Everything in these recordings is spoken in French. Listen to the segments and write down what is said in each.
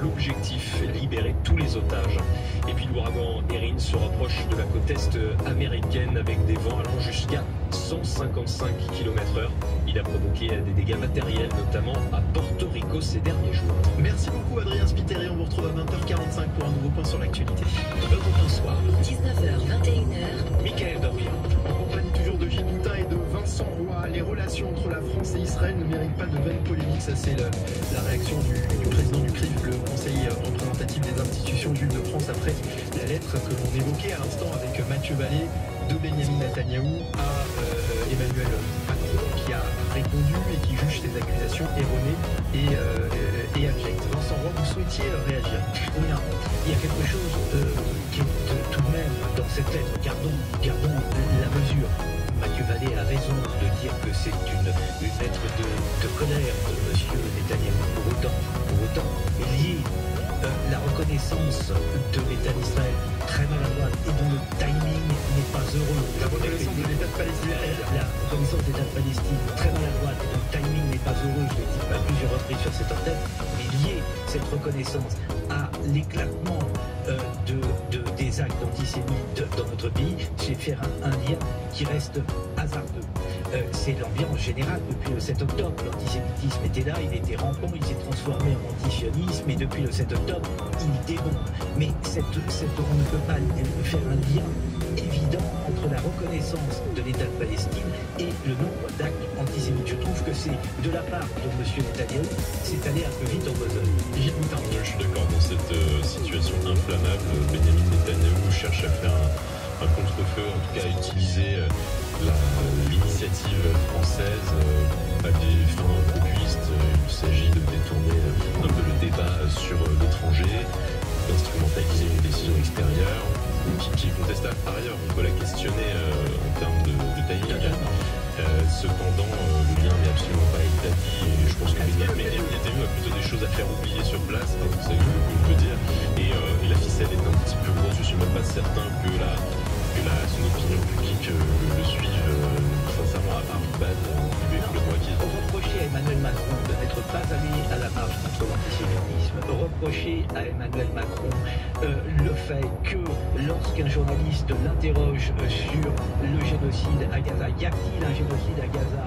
L'objectif, libérer tous les otages. Et puis l'ouragan Erin se rapproche de la côte est américaine avec des vents allant jusqu'à 155 km/h. Il a provoqué des dégâts matériels, notamment à Porto Rico ces derniers jours. Merci beaucoup Adrien Spiteri, on vous retrouve à 20h45 pour un nouveau point sur l'actualité. Europe 1 soir. 19h, 21h. Michael Dorian. En compagnie toujours de Gilles Boutin et de Vincent Roy, les relations entre la France et Israël ne méritent pas de vaines polémiques. Ça c'est la réaction du président du CRIF, le Conseil représentatif des institutions juives de France, après la lettre que l'on évoquait à l'instant avec Mathieu Vallée de Benjamin Netanyahou à Emmanuel Macron, qui a répondu et qui juge ces accusations erronées et abjectes. Vincent Roy, vous souhaitiez réagir? Oui, il y a quelque chose qui est tout de même dans cette lettre. Gardons la mesure. Mathieu Vallée a raison de dire que c'est une lettre de colère de M. Netanyahou. Pour autant, lier la reconnaissance de l'État d'Israël très maladroite et dont le timing n'est pas heureux. La reconnaissance de l'État de Palestine. La reconnaissance de l'État de Palestine très maladroite et dont le timing n'est pas heureux, je l'ai dit à plusieurs reprises sur cette antenne, mais lier cette reconnaissance à l'éclatement des actes antisémites dans notre pays, c'est faire un lien qui reste hasardeux. C'est l'ambiance générale depuis le 7 octobre. L'antisémitisme était là, il était rampant, il s'est transformé en antisionisme et depuis le 7 octobre, il débonde. Mais on ne peut pas faire un lien évident entre la reconnaissance de l'État de Palestine et le nombre d'actes antisémites. Je trouve que c'est de la part de M. Netanyahou, c'est allé un peu vite en besogne. Je suis d'accord, dans cette situation inflammable, Benjamin Netanyahou cherche à faire un contre-feu, en tout cas à utiliser l'initiative française à des fins populistes. Il s'agit de détourner un peu le débat sur l'étranger, d'instrumentaliser une décision extérieure qui est contestable par ailleurs. On peut la questionner en termes de timing. Cependant, le lien n'est absolument pas établi et je pense que Netanyahou a plutôt des choses à faire oublier sur place, c'est ça que je veux dire. Et la ficelle est un petit peu grosse. Je suis même pas certain que son opinion publique le suive sincèrement à part Bad, le mois qui Reprocher à Emmanuel Macron de n'être pas allé à la marche contre l'antisémitisme, reprocher à Emmanuel Macron le fait que lorsqu'un journaliste l'interroge sur le génocide à Gaza, y a-t-il un génocide à Gaza?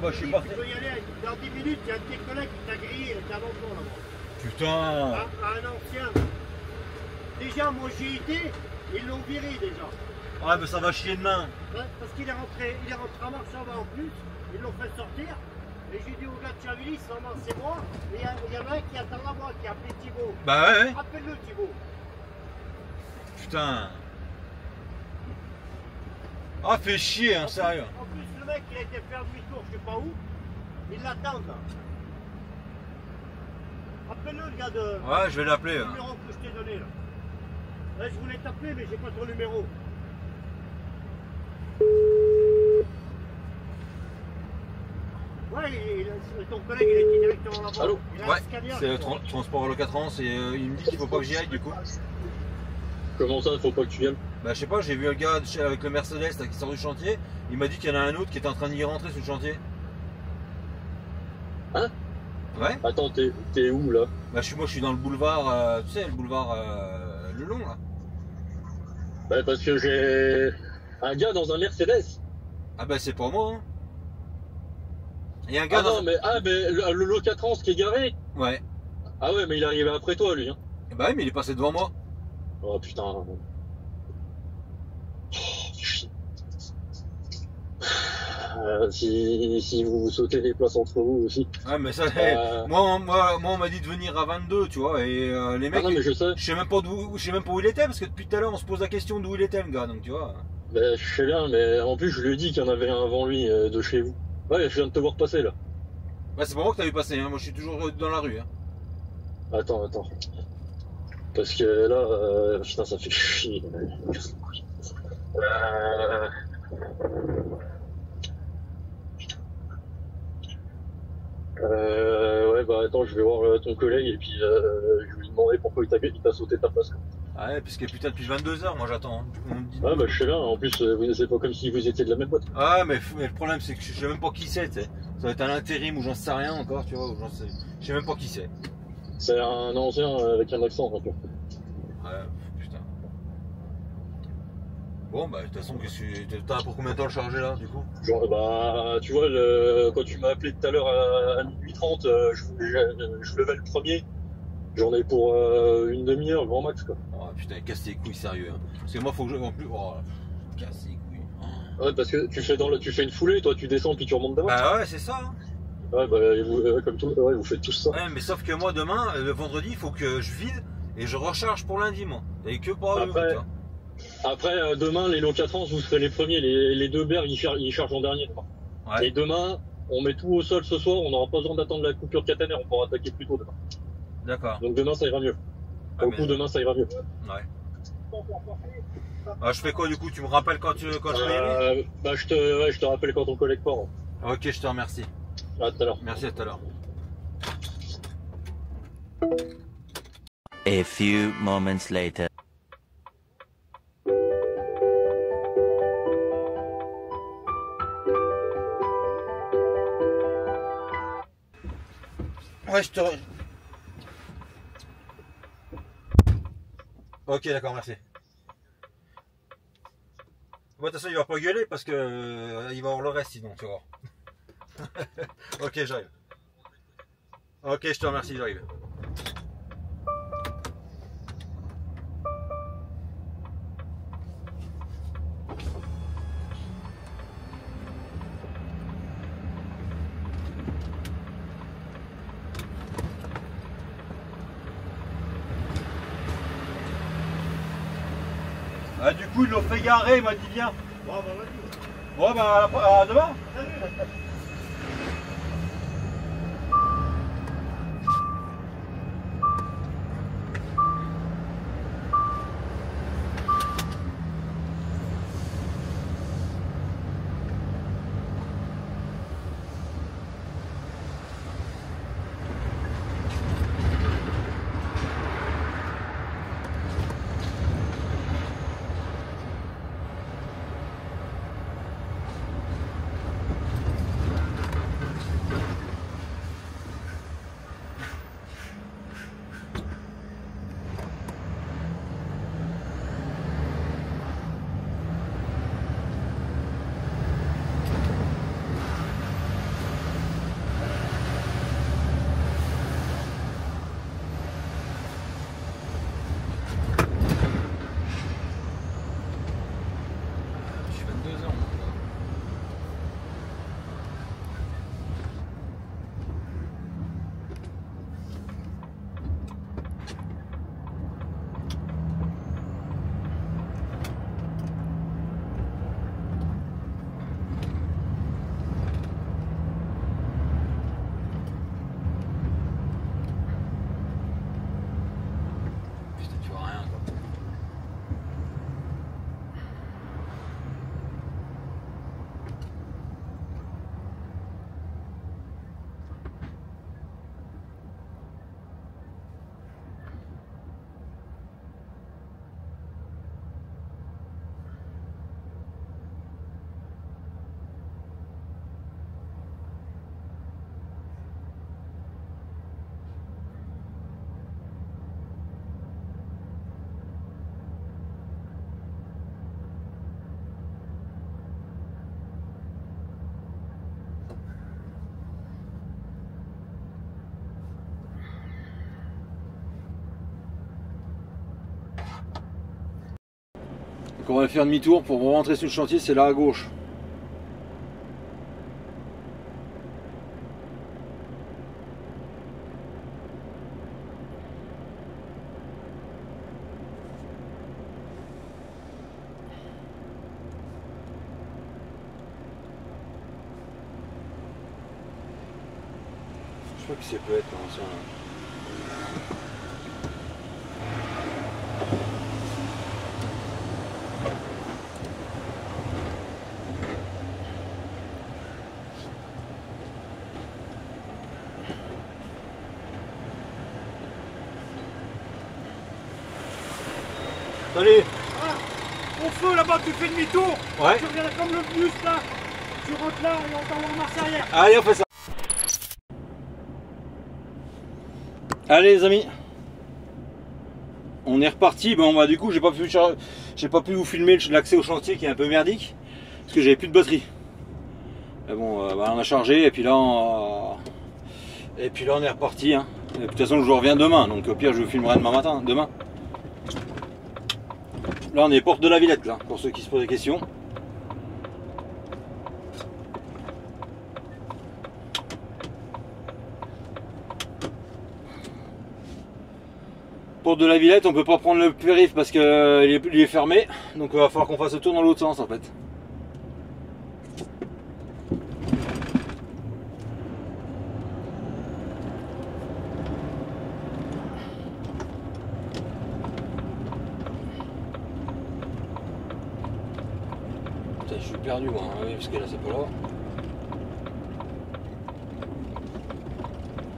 bah je suis Tu parti. peux y aller, dans 10 minutes, il y a un de tes collègues qui t'a grillé, il était à l'endroit là-bas. Putain. Un ancien. Déjà, moi j'y étais, ils l'ont viré déjà. Ouais, mais ça va chier demain. Ouais, parce qu'il est rentré à Marchand en plus, ils l'ont fait sortir. Et j'ai dit au gars de Chavilly, seulement c'est moi. Et il y en a un qui attend la moi, qui a appelé Thibaut. Bah ouais. Appelle-le Thibaut. Putain. Ah, fait chier, hein, sérieux. En plus, le mec, il a été faire demi-tour, je sais pas où. Il l'attend là. Appelle-le, le gars de. Ouais, je vais l'appeler. Le numéro que je t'ai donné là. Là, je voulais t'appeler, mais j'ai pas ton numéro. Ouais, ton collègue, il était directement là-bas. Allô? Il a un Ouais, Scania, c'est je le crois. transport à locatrans et il me dit qu'il faut pas que j'y aille du coup. Comment ça, faut pas que tu viennes? Bah je sais pas, j'ai vu un gars avec le Mercedes là, qui sort du chantier, il m'a dit qu'il y en a un autre qui était en train d'y rentrer sur le chantier. Hein? Ouais. Attends, t'es où là? Bah moi je suis dans le boulevard, tu sais le boulevard le long là. Bah parce que j'ai un gars dans un Mercedes. Ah bah c'est pour moi hein. Il y a un gars Ah dans... non, mais le locatrans qui est garé. Ouais. Ah ouais, mais il est arrivé après toi lui. Hein. Bah oui mais il est passé devant moi. Oh putain. Si vous sautez les places entre vous aussi. Ouais mais ça, moi on m'a dit de venir à 22 tu vois et les mecs, Ah non, mais je sais. je sais même pas où il était parce que depuis tout à l'heure on se pose la question d'où il était le gars donc tu vois. Bah, je sais bien, mais en plus je lui ai dit qu'il y en avait un avant lui de chez vous. Ouais, je viens de te voir passer là. Ouais c'est pas moi que t'as vu passer, hein. Moi je suis toujours dans la rue. Hein. Attends. Parce que là, putain, ça fait chier. Ouais, bah attends, je vais voir ton collègue et puis je vais lui demander pourquoi il t'a sauté ta place. Ah ouais, puisque putain depuis 22h moi j'attends. Hein. On me dit... Ouais, bah je sais bien, en plus, c'est pas comme si vous étiez de la même boîte. Ah mais le problème c'est que je sais même pas qui c'est, tu sais. Ça va être un intérim ou j'en sais rien encore, tu vois, ou je sais même pas qui c'est. C'est un ancien avec un accent un peu. Ouais, putain. Bon bah de toute façon, t'as pour combien de temps le charger là du coup? Genre, bah, tu vois, quand tu m'as appelé tout à l'heure à minuit 30, je levais le premier. J'en ai pour une demi-heure, grand max quoi. Oh putain, casse tes couilles sérieux. Hein. Parce que moi faut que je... En plus... Oh, casse tes couilles. Oh. Ouais, parce que tu fais une foulée, toi tu descends puis tu remontes d'avant. Bah ouais, c'est ça. Hein. Ouais, bah, comme tout, ouais, vous faites tous ça. Ouais, mais sauf que moi demain, le vendredi, il faut que je vide et je recharge pour lundi moi. Et que pour Après, demain, les locatrans, vous serez les premiers. Les deux bergs, ils chargent en dernier. Ouais. Et demain, on met tout au sol ce soir, on n'aura pas besoin d'attendre la coupure caténaire, on pourra attaquer plus tôt demain. D'accord. Donc demain, ça ira mieux. Au coup, demain, ça ira mieux. Ouais. Ah, je fais quoi du coup? Tu me rappelles quand je vais y aller? Bah, je te rappelle quand ton collègue part. Ok, je te remercie. À tout à l'heure. Merci, à tout à l'heure. A few moments later. Ouais, je te... Ok, d'accord, merci. Bon, de toute façon, il va pas gueuler parce que il va avoir le reste sinon, tu vois. Ok, j'arrive. Ok, je te remercie, j'arrive. Ah, du coup, ils l'ont fait garer, il m'a dit viens. Bon, bah, vas-y. Bon, bah, à demain. Donc on va faire demi-tour pour rentrer sur le chantier, c'est là à gauche. Je crois que c'est peut être ancien. Salut. Ah, au feu là-bas, tu fais demi-tour. Ouais. Tu reviens comme le bus là. Tu rentres là et on t'envoie en marche arrière. Allez, on fait ça. Allez les amis. On est reparti. Bon bah du coup j'ai pas pu vous filmer l'accès au chantier qui est un peu merdique. Parce que j'avais plus de batterie. Mais bon bah, on a chargé et puis là on est reparti. Hein. Et de toute façon je reviens demain. Donc au pire je vous filmerai demain. Là on est porte de la Villette là, pour ceux qui se posent des questions. Porte de la Villette, on peut pas prendre le périph' parce qu'il est fermé. Donc il va falloir qu'on fasse le tour dans l'autre sens en fait. Je suis perdu moi, hein, parce que là c'est pas là.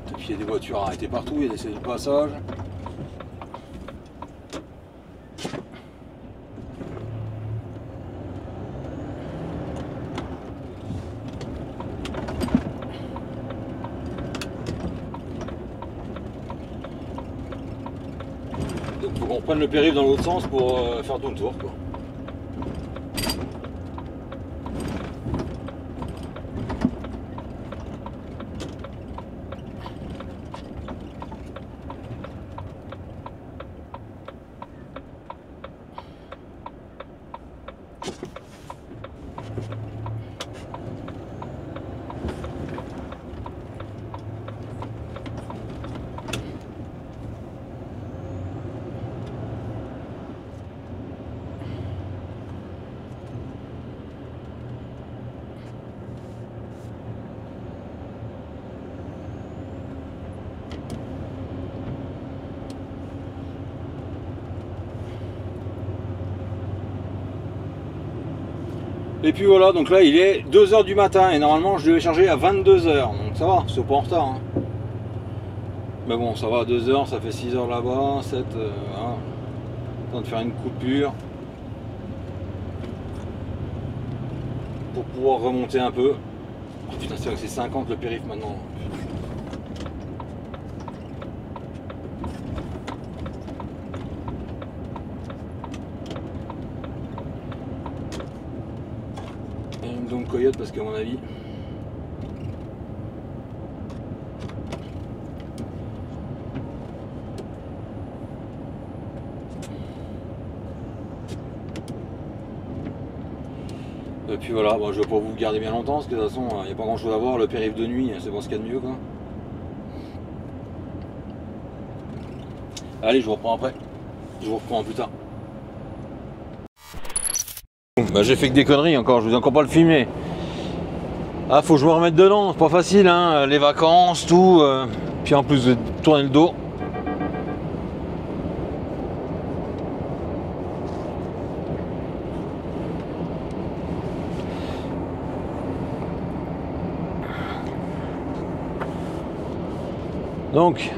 Et puis il y a des voitures arrêtées partout, il y a des passages. Donc il faut qu'on prenne le périph' dans l'autre sens pour faire tout le tour quoi. Et puis voilà, donc là il est 2 h du matin et normalement je devais charger à 22 h, donc ça va, c'est pas en retard. Hein. Mais bon, ça va, 2 h, ça fait 6 h là-bas, 7, voilà. Temps de faire une coupure pour pouvoir remonter un peu. Oh, putain, c'est vrai que c'est 50 le périph' maintenant. Donc coyote parce qu'à mon avis et puis voilà, bon, je vais pas vous garder bien longtemps parce que de toute façon il n'y a pas grand chose à voir, le périph' de nuit c'est pas ce qu'il y a de mieux quoi. Allez, je vous reprends après, je vous reprends plus tard. Bah, j'ai fait que des conneries encore, je vous ai encore pas le filmé. Ah, faut que je me remette dedans, c'est pas facile hein, les vacances, tout. Puis en plus de tourner le dos. Donc,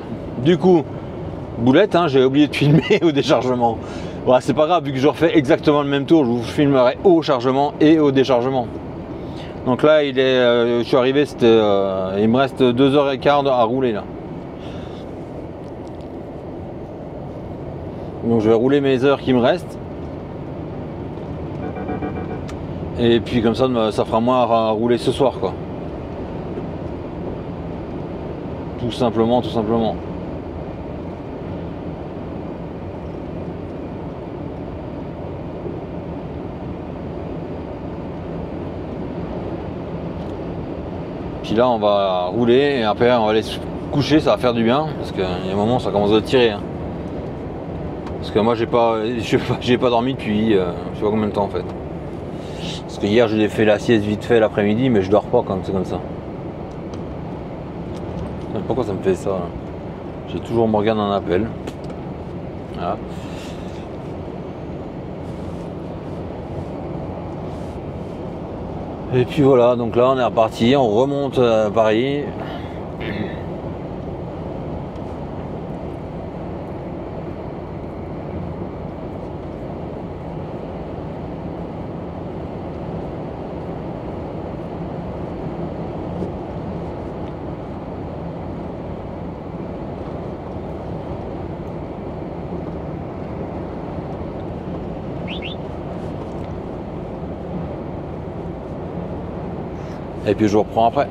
du coup, boulette, hein, j'ai oublié de filmer au déchargement. Voilà, c'est pas grave, vu que je refais exactement le même tour, je vous filmerai au chargement et au déchargement. Donc là, je suis arrivé, il me reste 2 h 15 à rouler là. Donc je vais rouler mes heures qui me restent. Et puis comme ça, ça fera moins à rouler ce soir quoi. Tout simplement, tout simplement. Puis là on va rouler et après on va aller se coucher, ça va faire du bien parce qu'il y a un moment ça commence à tirer. Hein. Parce que moi j'ai pas dormi depuis je sais pas combien de temps en fait. Parce que hier j'ai fait la sieste vite fait l'après-midi mais je dors pas quand c'est comme ça. Pourquoi ça me fait ça là? J'ai toujours Morgane en appel. Voilà. Et puis voilà, donc là on est reparti, on remonte à Paris. Et puis je vous reprends après.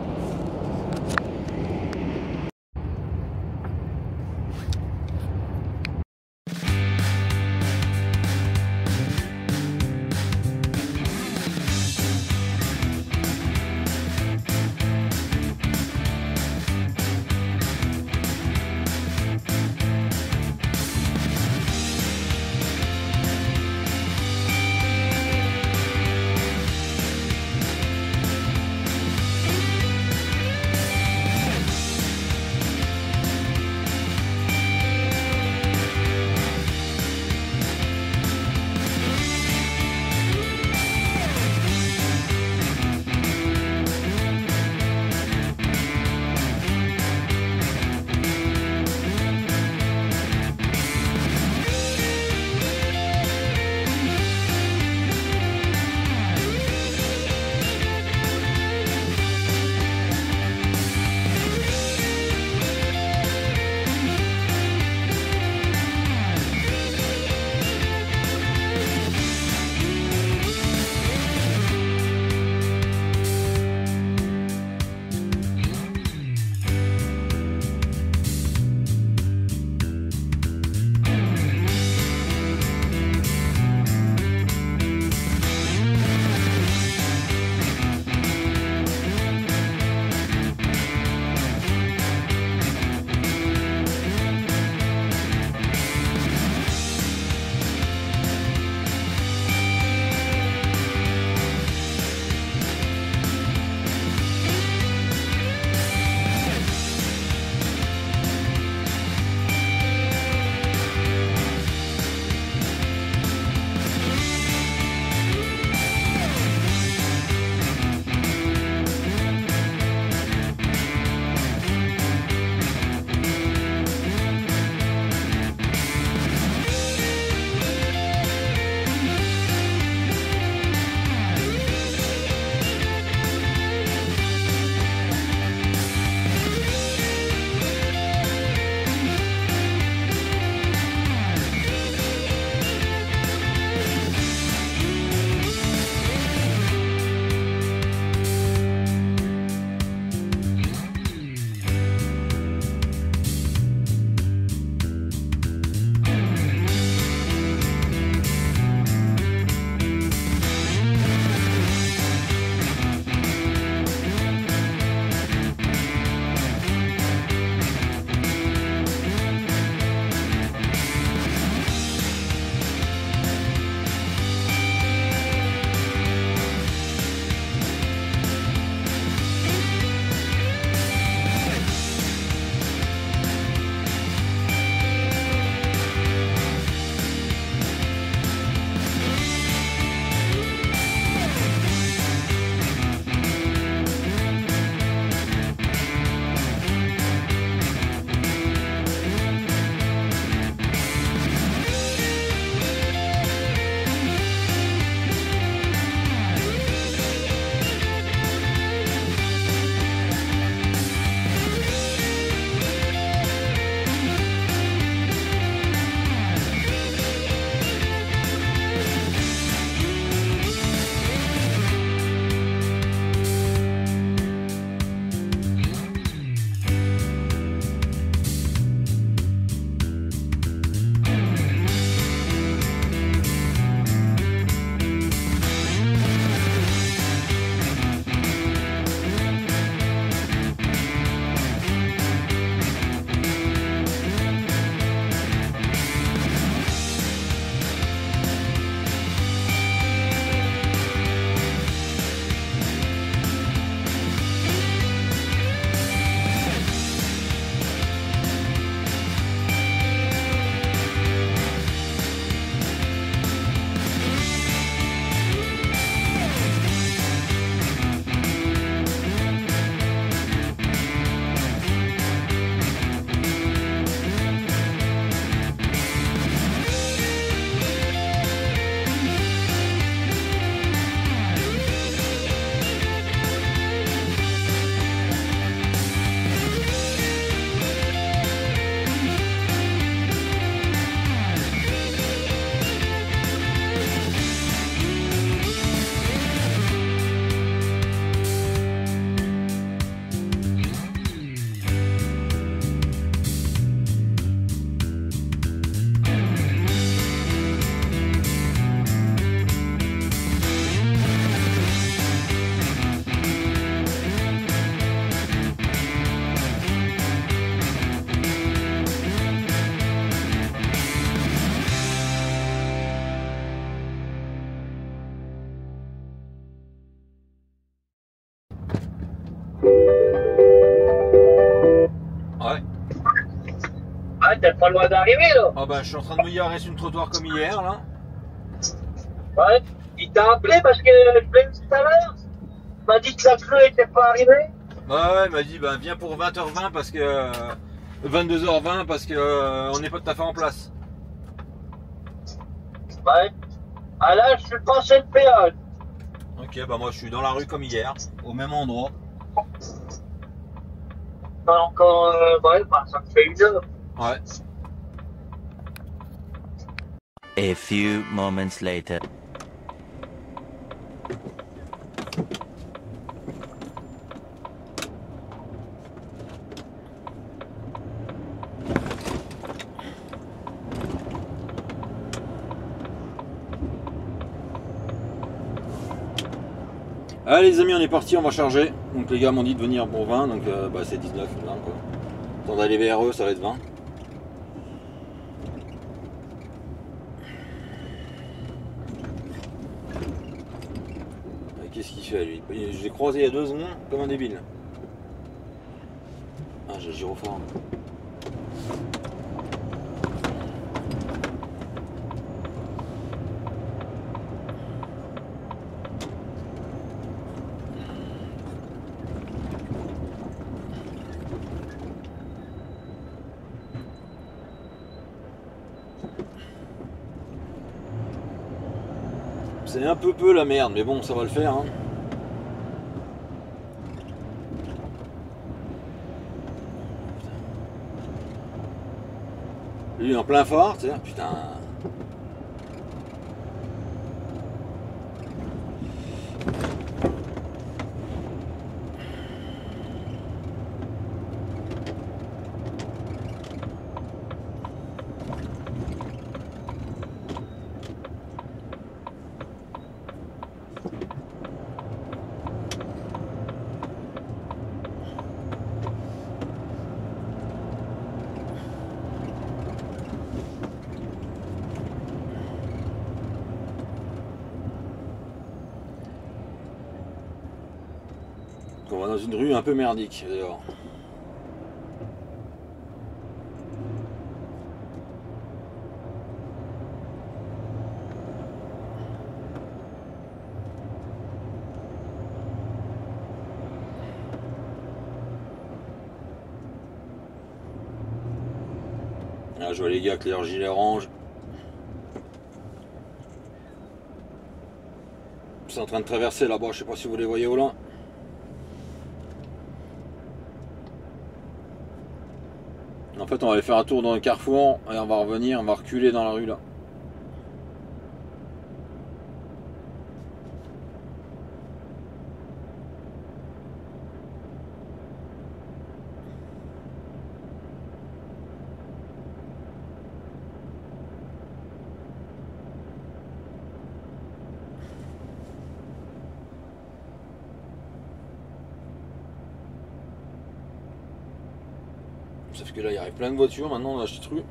Ouais, t'es pas loin d'arriver là. Ah bah je suis en train de me garer sur une trottoir comme hier là. Ouais. Il t'a appelé parce que je l'ai vu tout à l'heure. Il m'a dit que la crue était pas arrivée. Ouais, il m'a dit bah viens pour 20h20 parce que 22h20 parce que on n'est pas tout à fait en place. Ouais. Ah là, je suis passé le péage. Ok, bah moi je suis dans la rue comme hier, au même endroit. Donc, ouais, bah, ça me fait 1 heure. Ouais. A few moments later. Allez les amis, on est parti, on va charger. Donc les gars m'ont dit de venir pour 20, donc bah, c'est 19 là quoi. Tant d'aller vers eux, ça va être 20. Qu'est-ce qu'il fait lui? Je l'ai croisé il y a 2 secondes comme un débile. Ah, j'ai le gyrophare. C'est un peu la merde, mais bon, ça va le faire. Hein. Lui en plein phare, tu sais, putain. On va dans une rue un peu merdique d'ailleurs. Là je vois les gars avec leurs gilets orange. Ils sont en train de traverser là-bas, je sais pas si vous les voyez au loin. En fait, on va aller faire un tour dans le carrefour et on va revenir, on va reculer dans la rue là. Sauf que là, il y avait plein de voitures maintenant dans la petite rue.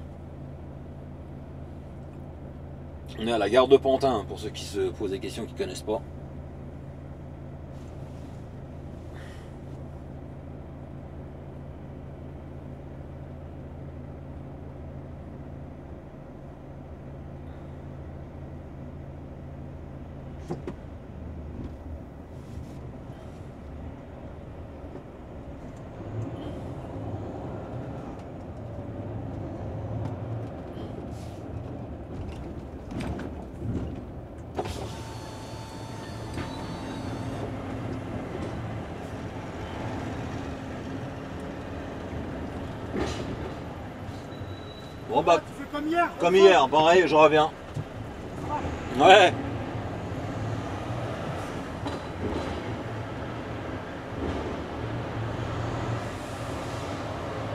On est à la gare de Pantin, pour ceux qui se posent des questions qui ne connaissent pas. Bon bah, Tu fais comme hier? comme hier, pareil, je reviens. Ouais.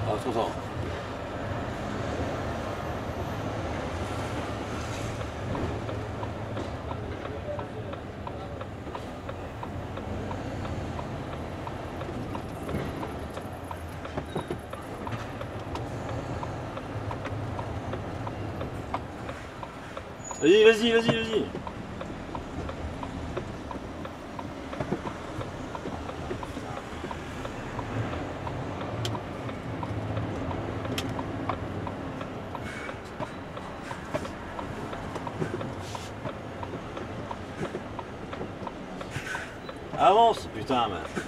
Ah, trop tard. Vas-y, vas-y, vas-y, vas-y. Avance, putain, mais.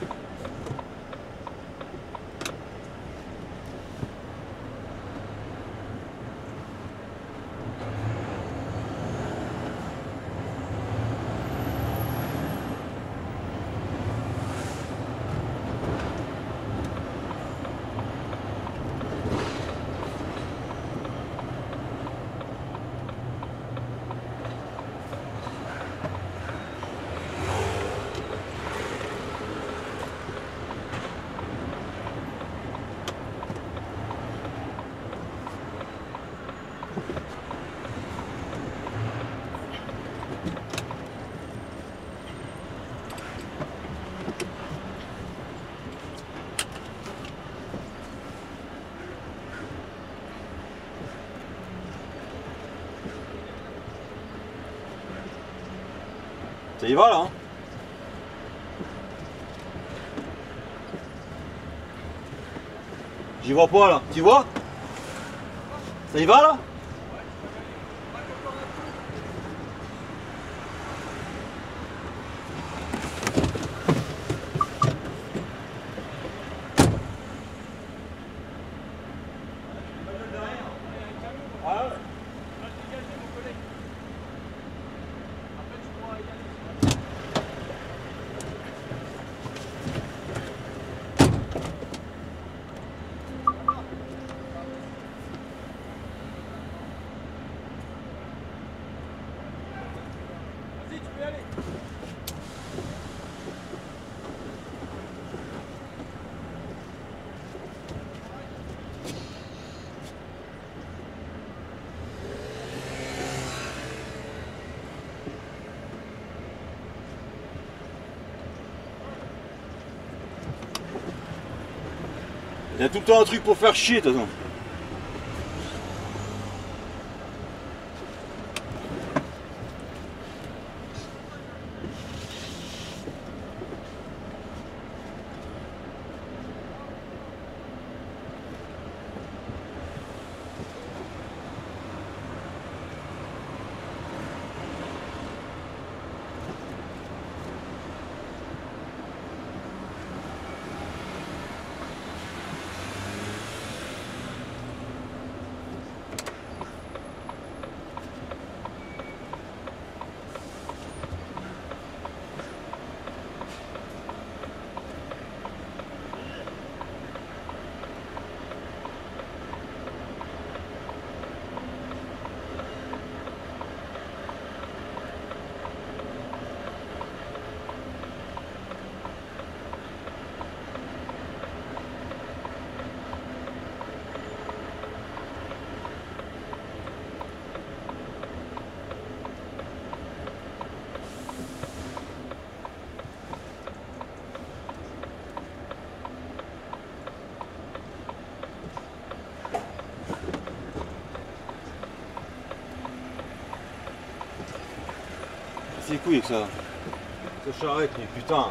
Ça y va là hein. J'y vois pas là, tu vois? Ça y va là? Il y a tout le temps un truc pour faire chier, de toute façon. C'est les couilles avec ça. Ça charrette, mais putain.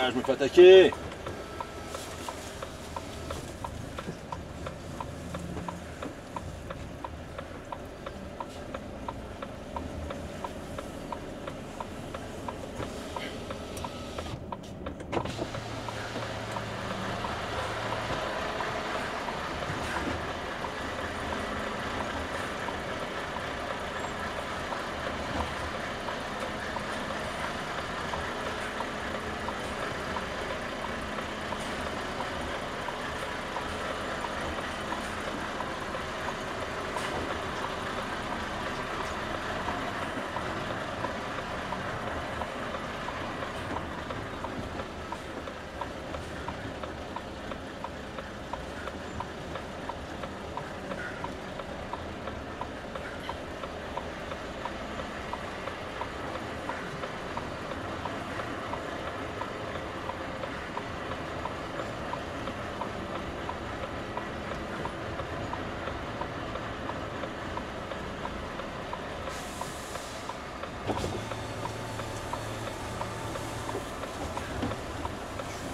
Ah, je me fais attaquer.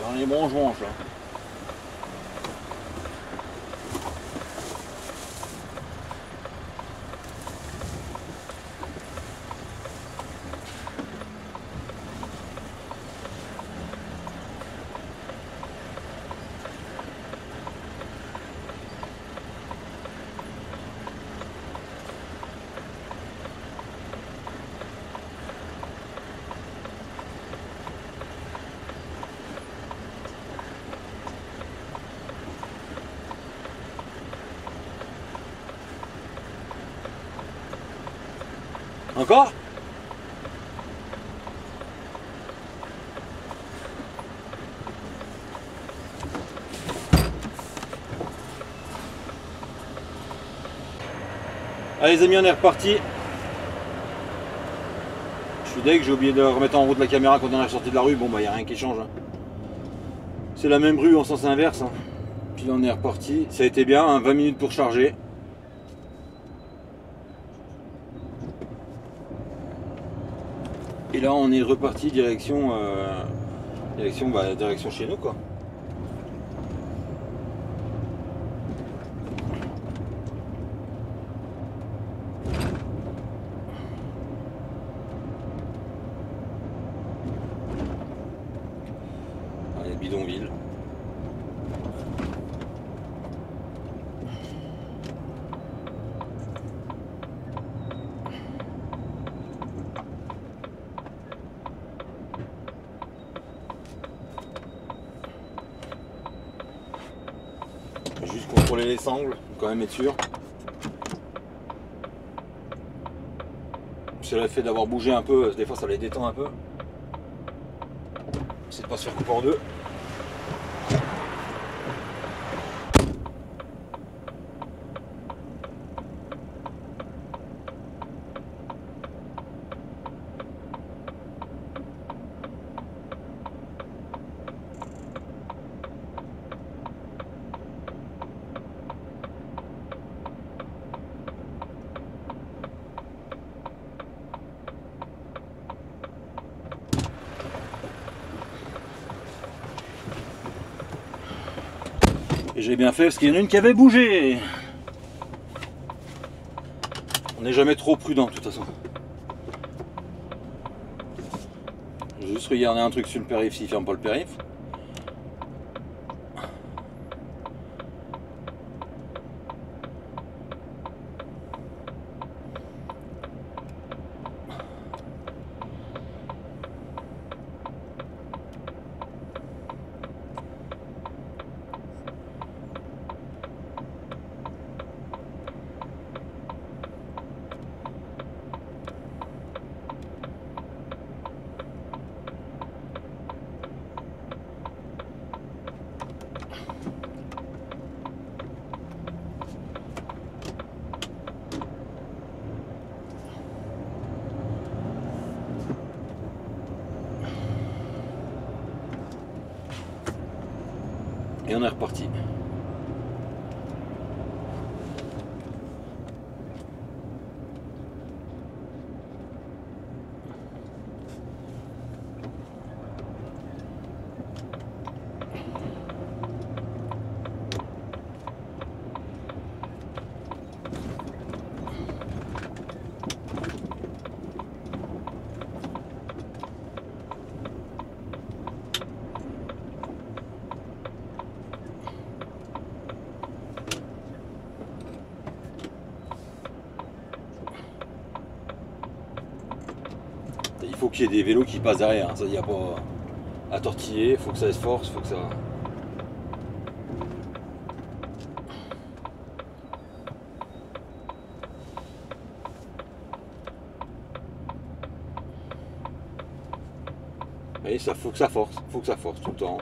Dans les branches là. Encore? Allez les amis, on est reparti. Je suis deg, j'ai oublié de remettre en route la caméra quand on est sorti de la rue. Bon bah il n'y a rien qui change. Hein. C'est la même rue en sens inverse. Hein. Puis on est reparti. Ça a été bien, hein, 20 minutes pour charger. Et là on est reparti direction direction chez nous quoi. Allez, bidonville. Juste contrôler les sangles, quand même être sûr. C'est le fait d'avoir bougé un peu, des fois ça les détend un peu. C'est de pas se faire couper en deux. Et j'ai bien fait parce qu'il y en a une qui avait bougé. On n'est jamais trop prudent de toute façon. Je vais juste regarder un truc sur le périph' s'il ferme pas le périph'. Et on est reparti. faut qu'il y ait des vélos qui passent derrière, hein. Ça, il n'y a pas à tortiller, il faut que ça se force, il faut que ça... Et ça faut que ça force, tout le temps.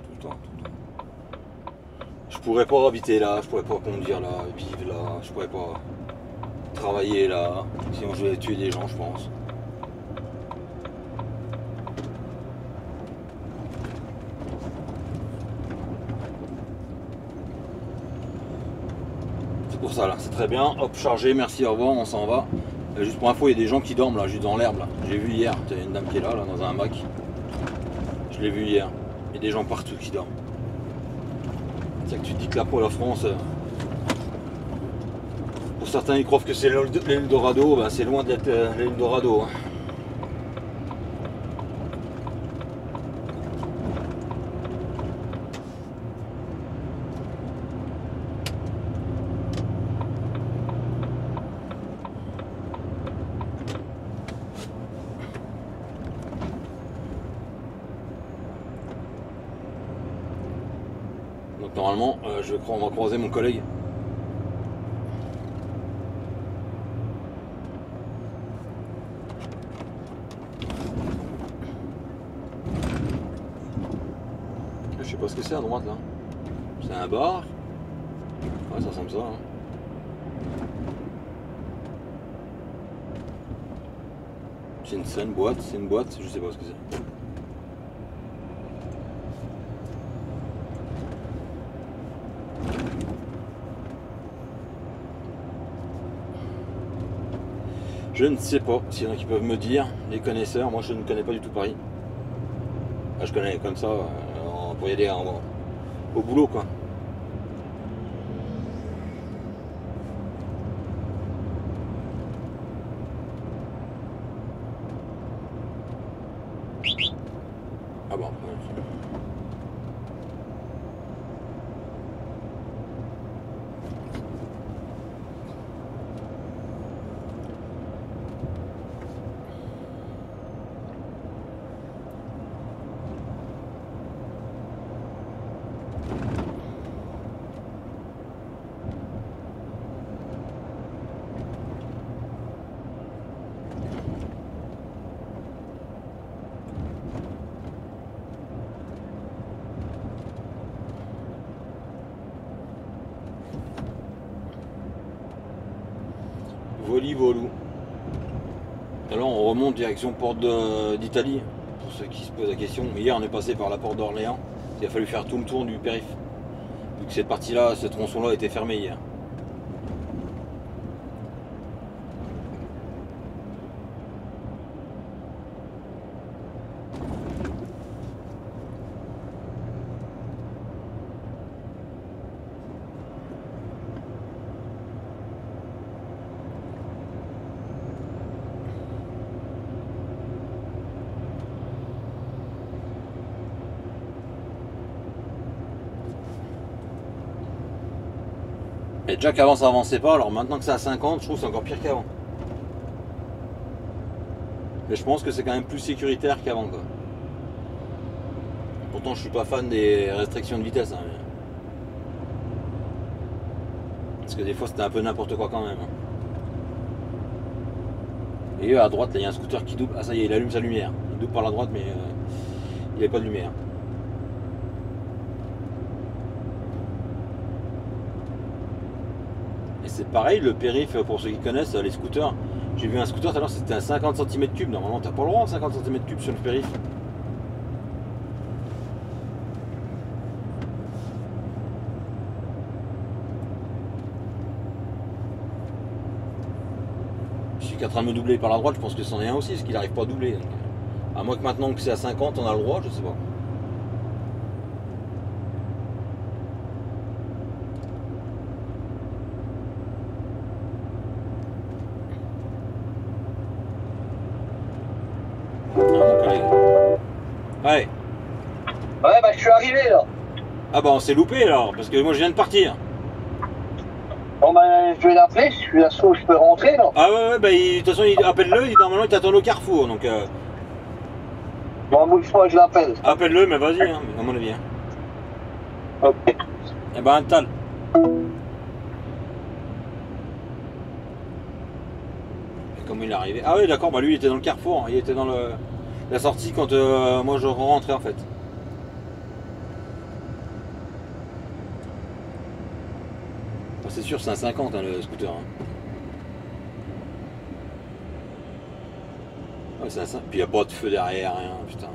Je pourrais pas habiter là, je pourrais pas conduire là, vivre là, je pourrais pas travailler là, sinon je vais tuer des gens je pense. C'est pour ça là, c'est très bien, hop chargé, merci, au revoir, on s'en va. Juste pour info, il y a des gens qui dorment là, juste dans l'herbe là, j'ai vu hier, il y a une dame qui est là, dans un hamac. Je l'ai vu hier, il y a des gens partout qui dorment. C'est ça que tu te dis que là pour la France, pour certains ils croient que c'est l'Eldorado, ben c'est loin d'être l'Eldorado. Hein. Donc normalement, je crois on va croiser mon collègue. Je sais pas ce que c'est à droite là. C'est un bar. Ouais, ça ressemble ça. Hein. C'est une scène, boîte, c'est une boîte, je sais pas ce que c'est. Je ne sais pas s'il y en a qui peuvent me dire, les connaisseurs, moi je ne connais pas du tout Paris. Enfin, je connais comme ça, pour y aller au boulot quoi. Ah bon, Voli-volou. Alors on remonte direction porte d'Italie, pour ceux qui se posent la question. Hier on est passé par la porte d'Orléans, il a fallu faire tout le tour du périph'. Vu que cette partie-là, ce tronçon-là était fermé hier. Et déjà qu'avant ça avançait pas, alors maintenant que c'est à 50, je trouve que c'est encore pire qu'avant. Mais je pense que c'est quand même plus sécuritaire qu'avant quoi. Pourtant je suis pas fan des restrictions de vitesse. Hein. Parce que des fois c'était un peu n'importe quoi quand même. Et à droite là il y a un scooter qui double. Ah ça y est, il allume sa lumière. Il double par la droite mais il n'y a pas de lumière. C'est pareil, le périph', pour ceux qui connaissent, les scooters. J'ai vu un scooter tout à l'heure, c'était un 50 cm3. Normalement, t'as pas le droit à 50 cm3 sur le périph'. Je suis en train de me doubler par la droite, je pense que c'en est un aussi, parce qu'il n'arrive pas à doubler. Donc, à moins que maintenant que c'est à 50, on a le droit, je sais pas. Ouais. Ouais, bah je suis arrivé là. Ah bah on s'est loupé alors, parce que moi je viens de partir. Bon bah je vais l'appeler, je suis là, je peux rentrer là. Ah ouais, bah de toute façon appelle-le, normalement il t'attend au carrefour, donc Bon, bouge pas, je l'appelle. Appelle-le, mais vas-y, hein, à mon avis. Hein. Ok. Eh ben, Tal. Comment il est arrivé? Ah oui, d'accord, bah lui il était dans le carrefour, il était dans la sortie quand moi je rentrais en fait. Bah, c'est sûr, c'est un 50 hein, le scooter. Hein. Ouais, c'est un 50. Puis il n'y a pas de feu derrière, rien, putain.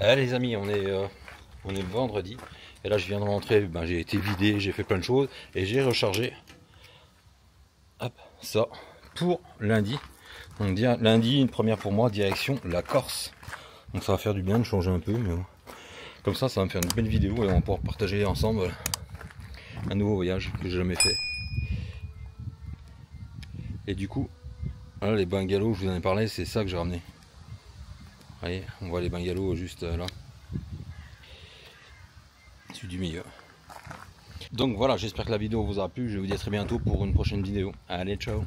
Allez les amis, on est vendredi. Et là je viens de rentrer, ben, j'ai été vidé, j'ai fait plein de choses. Et j'ai rechargé hop, ça pour lundi. Donc lundi, une première pour moi, direction la Corse. Donc ça va faire du bien de changer un peu. Mais bon. Comme ça va me faire une belle vidéo et on va pouvoir partager ensemble un nouveau voyage que j'ai jamais fait. Et du coup, voilà les bungalows, je vous en ai parlé, c'est ça que j'ai ramené. Vous voyez, on voit les bungalows juste là. Celui du milieu. Donc voilà, j'espère que la vidéo vous a plu. Je vous dis à très bientôt pour une prochaine vidéo. Allez, ciao!